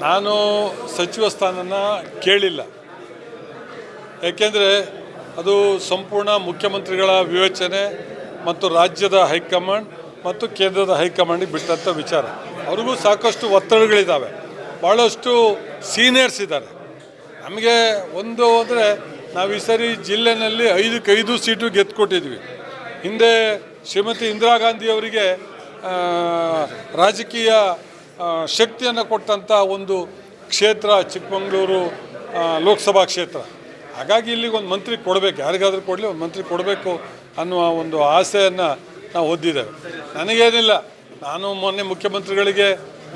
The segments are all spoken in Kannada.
ನಾನು ಸಚಿವ ಸ್ಥಾನನ ಕೇಳಿಲ್ಲ. ಏಕೆಂದರೆ ಅದು ಸಂಪೂರ್ಣ ಮುಖ್ಯಮಂತ್ರಿಗಳ ವಿವೇಚನೆ ಮತ್ತು ರಾಜ್ಯದ ಹೈಕಮಾಂಡ್ ಮತ್ತು ಕೇಂದ್ರದ ಹೈಕಮಾಂಡಿಗೆ ಬಿಟ್ಟಂಥ ವಿಚಾರ. ಅವ್ರಿಗೂ ಸಾಕಷ್ಟು ಒತ್ತಡಗಳಿದ್ದಾವೆ, ಭಾಳಷ್ಟು ಸೀನಿಯರ್ಸ್ ಇದ್ದಾರೆ. ನಮಗೆ ಒಂದು ಅಂದರೆ ನಾವು ಈ ಸರಿ ಜಿಲ್ಲೆಯಲ್ಲಿ 5 ಸೀಟು ಗೆದ್ದುಕೊಟ್ಟಿದ್ವಿ. ಹಿಂದೆ ಶ್ರೀಮತಿ ಇಂದಿರಾ ಗಾಂಧಿಯವರಿಗೆ ರಾಜಕೀಯ ಶಕ್ತಿಯನ್ನು ಕೊಟ್ಟಂಥ ಒಂದು ಕ್ಷೇತ್ರ ಚಿಕ್ಕಮಗಳೂರು ಲೋಕಸಭಾ ಕ್ಷೇತ್ರ. ಹಾಗಾಗಿ ಇಲ್ಲಿಗೆ ಒಂದು ಮಂತ್ರಿ ಕೊಡಬೇಕು, ಯಾರಿಗಾದರೂ ಕೊಡಲಿ ಒಂದು ಮಂತ್ರಿ ಕೊಡಬೇಕು ಅನ್ನುವ ಒಂದು ಆಸೆಯನ್ನು ನಾವು ಹೊಂದಿದ್ದೇವೆ. ನನಗೇನಿಲ್ಲ, ನಾನು ಮೊನ್ನೆ ಮುಖ್ಯಮಂತ್ರಿಗಳಿಗೆ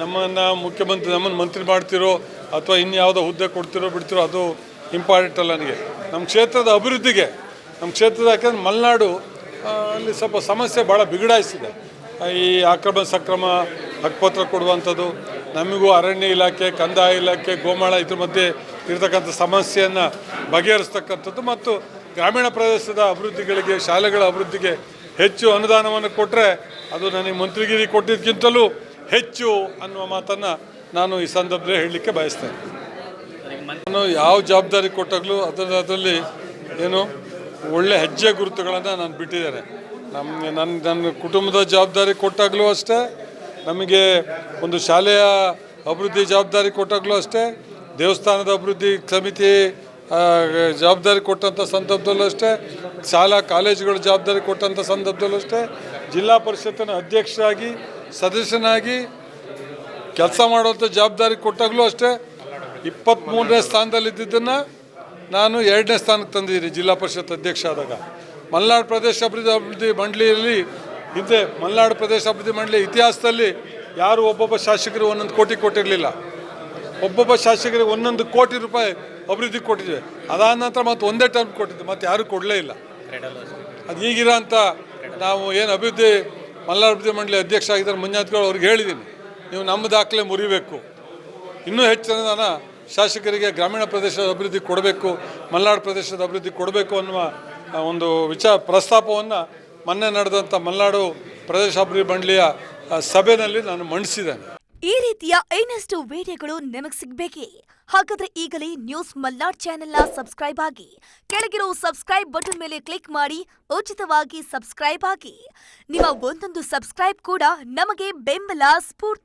ನಮ್ಮನ್ನು ಮಂತ್ರಿ ಮಾಡ್ತಿರೋ ಅಥವಾ ಇನ್ಯಾವುದೋ ಹುದ್ದೆ ಕೊಡ್ತಿರೋ ಬಿಡ್ತಿರೋ ಅದು ಇಂಪಾರ್ಟೆಂಟ್ ಅಲ್ಲ ನನಗೆ. ನಮ್ಮ ಕ್ಷೇತ್ರದ ಅಭಿವೃದ್ಧಿಗೆ, ನಮ್ಮ ಕ್ಷೇತ್ರದ ಯಾಕೆಂದ್ರೆ ಮಲೆನಾಡು ಅಲ್ಲಿ ಸ್ವಲ್ಪ ಸಮಸ್ಯೆ ಭಾಳ ಬಿಗಡಾಯಿಸಿದೆ. ಈ ಅಕ್ರಮ ಸಕ್ರಮ ಹಕ್ಕುಪತ್ರ ಕೊಡುವಂಥದ್ದು, ನಮಗೂ ಅರಣ್ಯ ಇಲಾಖೆ, ಕಂದಾಯ ಇಲಾಖೆ, ಗೋಮಾಳ ಇದ್ರ ಮಧ್ಯೆ ಇರತಕ್ಕಂಥ ಸಮಸ್ಯೆಯನ್ನು ಬಗೆಹರಿಸ್ತಕ್ಕಂಥದ್ದು ಮತ್ತು ಗ್ರಾಮೀಣ ಪ್ರದೇಶದ ಅಭಿವೃದ್ಧಿಗಳಿಗೆ, ಶಾಲೆಗಳ ಅಭಿವೃದ್ಧಿಗೆ ಹೆಚ್ಚು ಅನುದಾನವನ್ನು ಕೊಟ್ಟರೆ ಅದು ನನಗೆ ಮಂತ್ರಿಗಿರಿ ಕೊಟ್ಟಿದ್ದಕ್ಕಿಂತಲೂ ಹೆಚ್ಚು ಅನ್ನುವ ಮಾತನ್ನು ನಾನು ಈ ಸಂದರ್ಭದಲ್ಲಿ ಹೇಳಲಿಕ್ಕೆ ಬಯಸ್ತೇನೆ. ನಾನು ಯಾವ ಜವಾಬ್ದಾರಿ ಕೊಟ್ಟಾಗಲೂ ಅದರಲ್ಲಿ ಏನು ಒಳ್ಳೆ ಹೆಜ್ಜೆ ಗುರುತುಗಳನ್ನು ನಾನು ಬಿಟ್ಟಿದ್ದೇನೆ. ನನ್ನ ಕುಟುಂಬದ ಜವಾಬ್ದಾರಿ ಕೊಟ್ಟಾಗಲೂ ಅಷ್ಟೇ, ನಮಗೆ ಒಂದು ಶಾಲೆಯ ಅಭಿವೃದ್ಧಿ ಜವಾಬ್ದಾರಿ ಕೊಟ್ಟಾಗಲೂ ಅಷ್ಟೇ, ದೇವಸ್ಥಾನದ ಅಭಿವೃದ್ಧಿ ಸಮಿತಿ ಜವಾಬ್ದಾರಿ ಕೊಟ್ಟಂಥ ಸಂದರ್ಭದಲ್ಲೂ ಅಷ್ಟೇ, ಶಾಲಾ ಕಾಲೇಜುಗಳ ಜವಾಬ್ದಾರಿ ಕೊಟ್ಟಂಥ ಸಂದರ್ಭದಲ್ಲೂ ಅಷ್ಟೇ, ಜಿಲ್ಲಾ ಪರಿಷತ್ತಿನ ಅಧ್ಯಕ್ಷರಾಗಿ ಸದಸ್ಯನಾಗಿ ಕೆಲಸ ಮಾಡುವಂಥ ಜವಾಬ್ದಾರಿ ಕೊಟ್ಟಾಗಲೂ ಅಷ್ಟೇ 23ನೇ ಸ್ಥಾನದಲ್ಲಿದ್ದನ್ನು ನಾನು 2ನೇ ಸ್ಥಾನಕ್ಕೆ ತಂದಿದ್ದೀನಿ ಜಿಲ್ಲಾ ಪರಿಷತ್ ಅಧ್ಯಕ್ಷ ಆದಾಗ. ಮಲೆನಾಡು ಪ್ರದೇಶ ಅಭಿವೃದ್ಧಿ ಮಂಡಳಿಯಲ್ಲಿ ಹಿಂದೆ ಮಲೆನಾಡು ಪ್ರದೇಶ ಅಭಿವೃದ್ಧಿ ಮಂಡಳಿ ಇತಿಹಾಸದಲ್ಲಿ ಯಾರು ಒಬ್ಬೊಬ್ಬ ಶಾಸಕರು 1 ಕೋಟಿ ಕೊಟ್ಟಿರಲಿಲ್ಲ. ಒಬ್ಬೊಬ್ಬ ಶಾಸಕರಿಗೆ 1 ಕೋಟಿ ರೂಪಾಯಿ ಅಭಿವೃದ್ಧಿ ಕೊಟ್ಟಿದ್ವಿ. ಅದಾದ ನಂತರ ಮತ್ತೆ ಒಂದೇ ಟರ್ಮ್ ಕೊಟ್ಟಿದ್ದೆ, ಮತ್ತು ಯಾರೂ ಕೊಡಲೇ ಇಲ್ಲ. ಅದು ಈಗಿರೋ ಅಂಥ ನಾವು ಏನು ಅಭಿವೃದ್ಧಿ ಮಲೆನಾಡು ಅಭಿವೃದ್ಧಿ ಮಂಡಳಿ ಅಧ್ಯಕ್ಷ ಆಗಿದ್ದಾರೆ ಮಂಜುನಾಥ್ಗಳು, ಅವ್ರಿಗೆ ಹೇಳಿದ್ದೀನಿ, ನೀವು ನಮ್ಮ ದಾಖಲೆ ಮುರಿಬೇಕು, ಇನ್ನೂ ಹೆಚ್ಚು ಅನುದಾನ ಶಾಸಕರಿಗೆ ಗ್ರಾಮೀಣ ಪ್ರದೇಶದ ಅಭಿವೃದ್ಧಿ ಕೊಡಬೇಕು, ಮಲೆನಾಡು ಪ್ರದೇಶದ ಅಭಿವೃದ್ಧಿ ಕೊಡಬೇಕು ಅನ್ನುವ ಒಂದು ಪ್ರಸ್ತಾಪವನ್ನು ಮೊನ್ನೆ ನಡೆದಂಥ ಮಲೆನಾಡು ಪ್ರದೇಶ ಅಭಿವೃದ್ಧಿ ಮಂಡಳಿಯ ಸಭೆಯಲ್ಲಿ ನಾನು ಮಂಡಿಸಿದ್ದೇನೆ. ಈ ರೀತಿಯ ಇನ್ನಷ್ಟು ವಿಡಿಯೋಗಳು ನಿಮಗೆ ಸಿಗಬೇಕೇ? ಹಾಗಾದ್ರೆ ಈಗಲೇ ನ್ಯೂಸ್ ಮಲ್ನಾಡ್ ಚಾನೆಲ್ನ ಸಬ್ಸ್ಕ್ರೈಬ್ ಆಗಿ, ಕೆಳಗಿರೋ ಸಬ್ಸ್ಕ್ರೈಬ್ ಬಟನ್ ಮೇಲೆ ಕ್ಲಿಕ್ ಮಾಡಿ ಉಚಿತವಾಗಿ ಸಬ್ಸ್ಕ್ರೈಬ್ ಆಗಿ. ನಿಮ್ಮ ಒಂದೊಂದು ಸಬ್ಸ್ಕ್ರೈಬ್ ಕೂಡ ನಮಗೆ ಬೆಂಬಲ, ಸ್ಫೂರ್ತಿ.